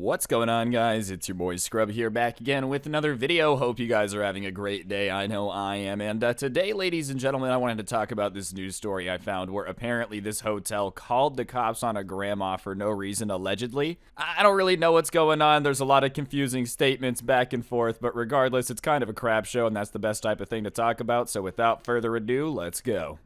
What's going on, guys? It's your boy Scrub here, back again with another video. Hope you guys are having a great day. I know I am. And today, ladies and gentlemen, I wanted to talk about this news story I found where apparently this hotel called the cops on a grandma for no reason, allegedly. I don't really know what's going on. There's a lot of confusing statements back and forth, but regardless, it's kind of a crap show, and that's the best type of thing to talk about. So without further ado, let's go.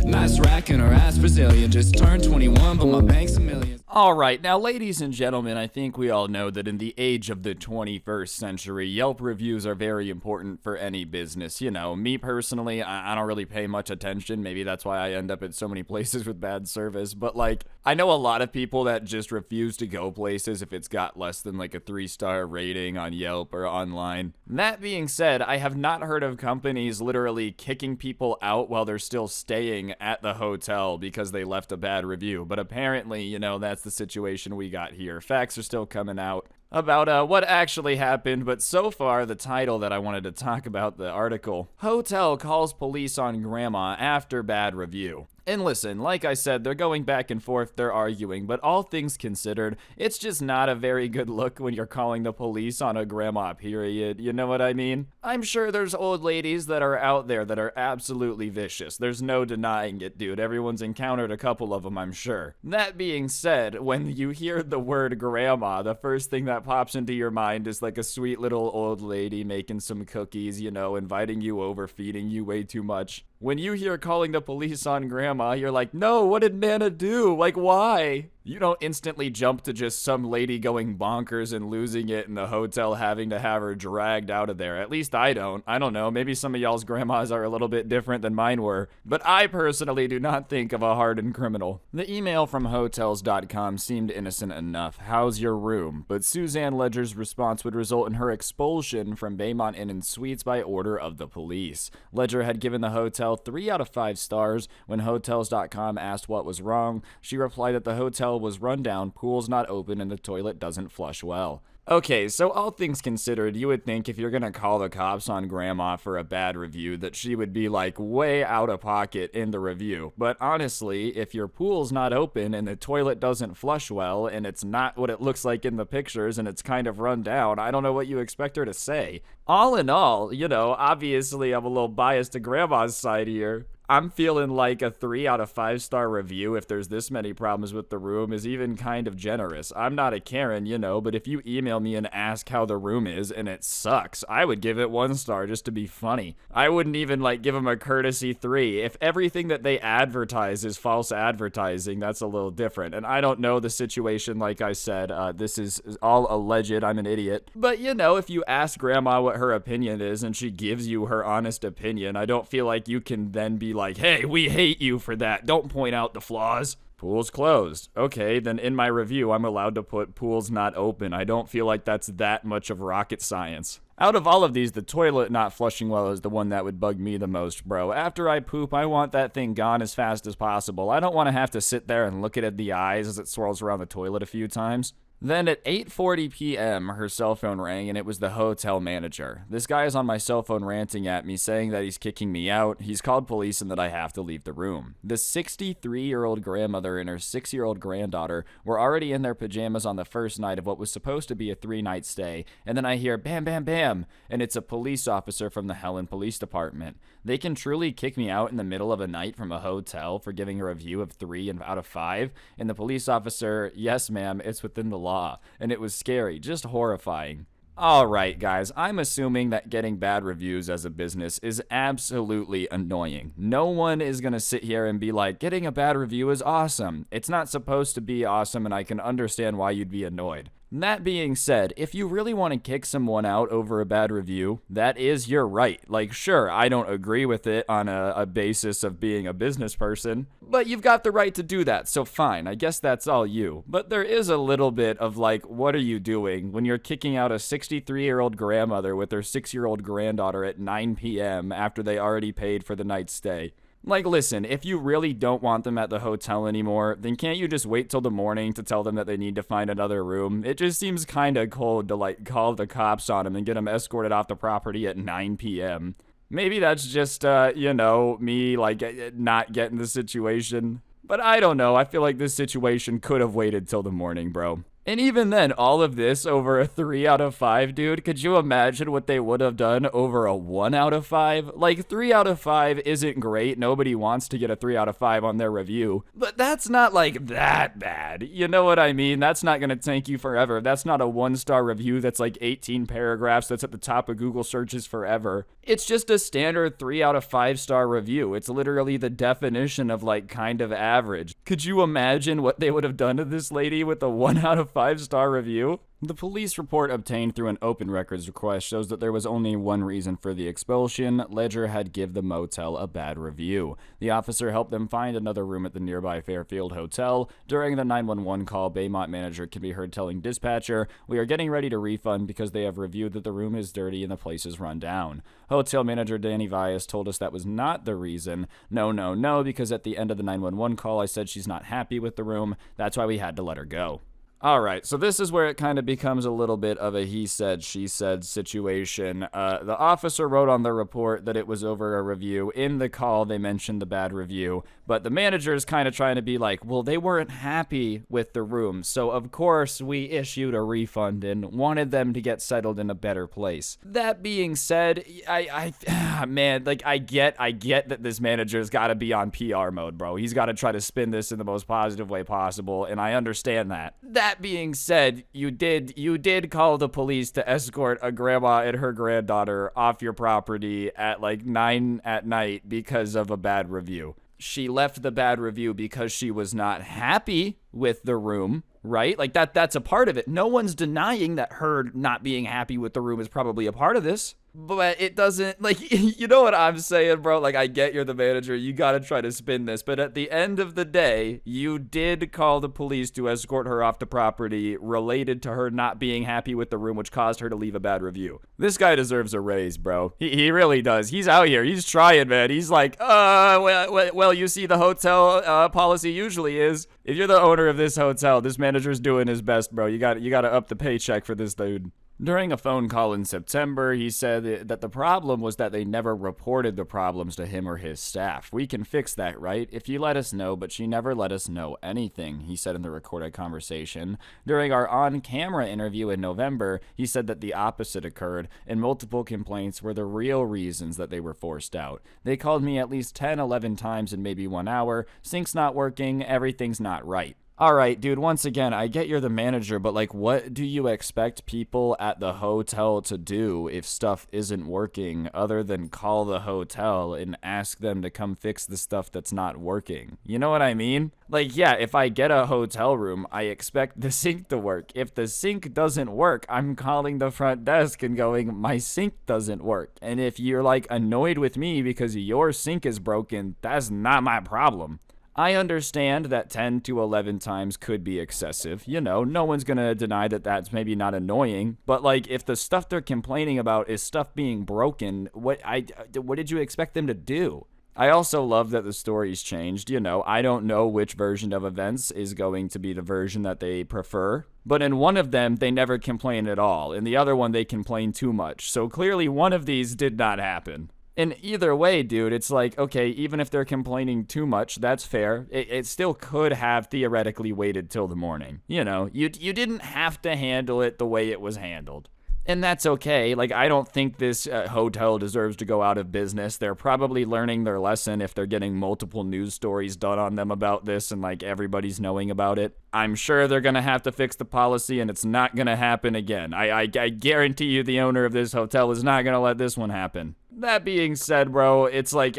Nice rack and her ass Brazilian. Just turned 21, but my bank's a million. Alright, now ladies and gentlemen, I think we all know that in the age of the 21st century, Yelp reviews are very important for any business. You know, me personally, I don't really pay much attention. Maybe that's why I end up at so many places with bad service. But like, I know a lot of people that just refuse to go places if it's got less than like a 3-star rating on Yelp or online. That being said, I have not heard of companies literally kicking people out while they're still staying at the hotel because they left a bad review. But apparently, you know, that's the situation we got here. Facts are still coming out about what actually happened, but so far the title that I wanted to talk about, the article, Hotel Calls Police on Grandma After Bad Review. And listen, like I said, they're going back and forth, they're arguing, but all things considered, it's just not a very good look when you're calling the police on a grandma, period. You know what I mean? I'm sure there's old ladies that are out there that are absolutely vicious. There's no denying it, dude. Everyone's encountered a couple of them, I'm sure. That being said, when you hear the word grandma, the first thing that pops into your mind is like a sweet little old lady making some cookies, you know, inviting you over, feeding you way too much. When you hear calling the police on grandma, you're like, no, what did Nana do? Like, why? You don't instantly jump to just some lady going bonkers and losing it in the hotel, having to have her dragged out of there. At least I don't. I don't know. Maybe some of y'all's grandmas are a little bit different than mine were. But I personally do not think of a hardened criminal. The email from Hotels.com seemed innocent enough. How's your room? But Suzanne Ledger's response would result in her expulsion from Baymont Inn & Suites by order of the police. Ledger had given the hotel 3 out of 5 stars. When Hotels.com asked what was wrong, she replied that the hotel was run down, pools not open, and the toilet doesn't flush well. Okay, so all things considered, you would think if you're gonna call the cops on grandma for a bad review that she would be like way out of pocket in the review. But honestly, if your pool's not open and the toilet doesn't flush well and it's not what it looks like in the pictures and it's kind of run down, I don't know what you expect her to say. All in all, you know, obviously I'm a little biased to grandma's side here. I'm feeling like a 3 out of 5-star review if there's this many problems with the room is even kind of generous. I'm not a Karen, you know, but if you email me and ask how the room is and it sucks, I would give it 1 star just to be funny. I wouldn't even like give them a courtesy 3. If everything that they advertise is false advertising, that's a little different. And I don't know the situation, like I said, this is all alleged, I'm an idiot. But you know, if you ask grandma what her opinion is and she gives you her honest opinion, I don't feel like you can then be like, hey, we hate you for that. Don't point out the flaws. Pool's closed. Okay, then in my review, I'm allowed to put pool's not open. I don't feel like that's that much of rocket science. Out of all of these, the toilet not flushing well is the one that would bug me the most, bro. After I poop, I want that thing gone as fast as possible. I don't want to have to sit there and look it at the eyes as it swirls around the toilet a few times. Then at 8:40 p.m., her cell phone rang and it was the hotel manager. This guy is on my cell phone ranting at me, saying that he's kicking me out, he's called police, and that I have to leave the room. The 63-year-old grandmother and her 6-year-old granddaughter were already in their pajamas on the first night of what was supposed to be a 3-night stay, and then I hear bam, bam, bam, and it's a police officer from the Helen Police Department. They can truly kick me out in the middle of a night from a hotel for giving a review of 3 out of 5, and the police officer, yes ma'am, it's within the law, and it was scary, just horrifying. Alright guys, I'm assuming that getting bad reviews as a business is absolutely annoying. No one is gonna sit here and be like, getting a bad review is awesome. It's not supposed to be awesome, and I can understand why you'd be annoyed. That being said, if you really want to kick someone out over a bad review, that is your right. Like, sure, I don't agree with it on a basis of being a business person, but you've got the right to do that, so fine, I guess that's all you. But there is a little bit of like, what are you doing when you're kicking out a 63-year-old grandmother with her 6-year-old granddaughter at 9 p.m. after they already paid for the night's stay? Like, listen, if you really don't want them at the hotel anymore, then can't you just wait till the morning to tell them that they need to find another room? It just seems kinda cold to, like, call the cops on them and get them escorted off the property at 9 p.m. Maybe that's just, you know, me, like, not getting the situation. But I don't know, I feel like this situation could have waited till the morning, bro. And even then, all of this over a 3 out of 5, dude. Could you imagine what they would have done over a 1 out of 5? Like, 3 out of 5 isn't great. Nobody wants to get a 3 out of 5 on their review. But that's not, like, that bad. You know what I mean? That's not gonna tank you forever. That's not a 1-star review that's like 18 paragraphs that's at the top of Google searches forever. It's just a standard 3 out of 5-star review. It's literally the definition of, like, kind of average. Could you imagine what they would have done to this lady with a 1 out of 5-star review? The police report obtained through an open records request shows that there was only one reason for the expulsion. Ledger had give the motel a bad review. The officer helped them find another room at the nearby Fairfield Hotel. During the 911 call, Baymont manager can be heard telling dispatcher, "We are getting ready to refund because they have reviewed that the room is dirty and the place is run down." Hotel manager Danny Vias told us that was not the reason. No, because at the end of the 911 call, I said she's not happy with the room. That's why we had to let her go. Alright, so this is where it kind of becomes a little bit of a he said, she said situation. The officer wrote on the report that it was over a review. In the call, they mentioned the bad review, but the manager is kind of trying to be like, well, they weren't happy with the room, so of course we issued a refund and wanted them to get settled in a better place. That being said, man, like, I get that this manager's got to be on PR mode, bro. He's got to try to spin this in the most positive way possible, and I understand that. That being said, you did call the police to escort a grandma and her granddaughter off your property at like 9 at night because of a bad review. She left the bad review because she was not happy with the room, right? Like that's a part of it. No one's denying that her not being happy with the room is probably a part of this. But it doesn't, like, you know what I'm saying, bro? Like, I get you're the manager. You got to try to spin this. But at the end of the day, you did call the police to escort her off the property related to her not being happy with the room, which caused her to leave a bad review. This guy deserves a raise, bro. He really does. He's out here. He's trying, man. He's like, well, you see, the hotel policy usually is, if you're the owner of this hotel, this manager's doing his best, bro. You got to up the paycheck for this dude. During a phone call in September, he said that the problem was that they never reported the problems to him or his staff. "We can fix that, right? If you let us know," but she never let us know anything, he said in the recorded conversation. During our on-camera interview in November, he said that the opposite occurred, and multiple complaints were the real reasons that they were forced out. "They called me at least 10, 11 times in maybe 1 hour. Sink's not working, everything's not right." All right, dude, once again, I get you're the manager, but, like, what do you expect people at the hotel to do if stuff isn't working other than call the hotel and ask them to come fix the stuff that's not working? You know what I mean? Like, yeah, if I get a hotel room, I expect the sink to work. If the sink doesn't work, I'm calling the front desk and going, my sink doesn't work. And if you're, like, annoyed with me because your sink is broken, that's not my problem. I understand that 10 to 11 times could be excessive. You know, no one's gonna deny that that's maybe not annoying. But, like, if the stuff they're complaining about is stuff being broken, what did you expect them to do? I also love that the story's changed. You know, I don't know which version of events is going to be the version that they prefer. But in one of them, they never complain at all. In the other one, they complain too much. So clearly one of these did not happen. And either way, dude, it's like, okay, even if they're complaining too much, that's fair. It still could have theoretically waited till the morning. You know, you didn't have to handle it the way it was handled. And that's okay. Like, I don't think this hotel deserves to go out of business. They're probably learning their lesson if they're getting multiple news stories done on them about this and, like, everybody's knowing about it. I'm sure they're going to have to fix the policy and it's not going to happen again. I guarantee you the owner of this hotel is not going to let this one happen. That being said, bro, it's like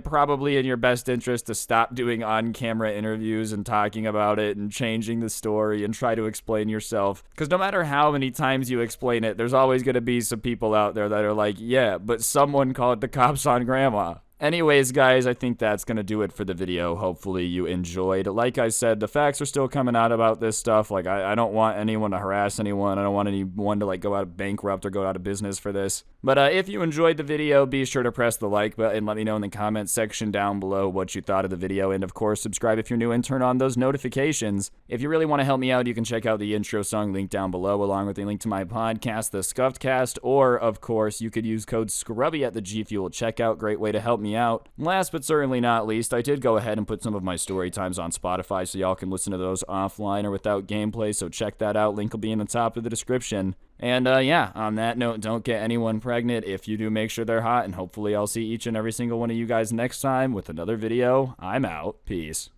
probably in your best interest to stop doing on-camera interviews and talking about it and changing the story and try to explain yourself. Because no matter how many times you explain it, there's always going to be some people out there that are like, yeah, but someone called the cops on grandma. Anyways, guys, I think that's going to do it for the video. Hopefully you enjoyed. Like I said, the facts are still coming out about this stuff. Like, I don't want anyone to harass anyone. I don't want anyone to, like, go out bankrupt or go out of business for this. But if you enjoyed the video, be sure to press the like button and let me know in the comments section down below what you thought of the video. And, of course, subscribe if you're new and turn on those notifications. If you really want to help me out, you can check out the intro song link down below, along with a link to my podcast, The Scuffed Cast. Or, of course, you could use code SCRUBBY at the G Fuel checkout. Great way to help me me out. Last but certainly not least, I did go ahead and put some of my story times on Spotify so y'all can listen to those offline or without gameplay, so check that out. Link will be in the top of the description. And yeah, on that note, don't get anyone pregnant. If you do, make sure they're hot, and hopefully I'll see each and every single one of you guys next time with another video. I'm out. Peace.